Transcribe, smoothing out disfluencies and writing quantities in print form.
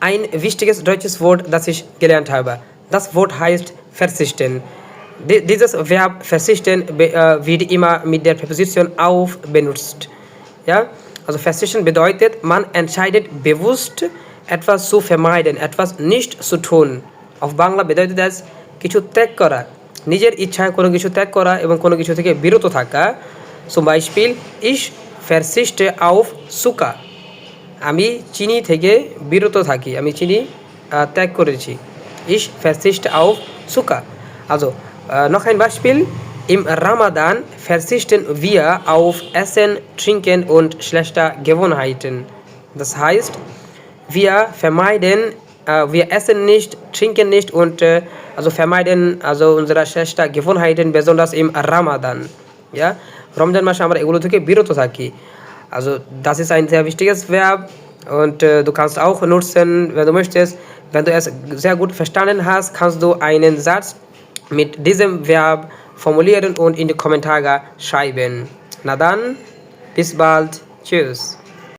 ein wichtiges deutsches Wort, das ich gelernt habe. Das Wort heißt persisten. Dieses Verb persisten wird immer mit der Präposition auf benutzt. Ja? Also persisten bedeutet, man entscheidet bewusst, etwas zu vermeiden, etwas nicht zu tun. Auf Bangla bedeutet das কিছু ত্যাগ করা, নিজের ইচ্ছায় কোনো কিছু ত্যাগ করা এবং কোনো কিছু থেকে বিরত থাকা। Zum Beispiel, ich verzichte auf Zucker. আমি চিনি থেকে বিরত থাকি, আমি চিনি ত্যাগ করেছি। Ich verzichte auf Zucker. Also, noch ein Beispiel. Im Ramadan verzichten wir auf Essen, Trinken und schlechte Gewohnheiten. Das heißt, wir vermeiden, wir essen nicht, trinken nicht und also vermeiden also unsere schlechte Gewohnheiten, besonders im Ramadan. Ja? Ramzan মাসে আমরা এগুলো থেকে বিরত থাকি। Also das ist ein sehr wichtiges Verb und du kannst auch nutzen, wenn du möchtest. Wenn du es sehr gut verstanden hast, kannst du einen Satz mit diesem Verb formulieren und in die Kommentare schreiben. Na dann, bis bald. Tschüss.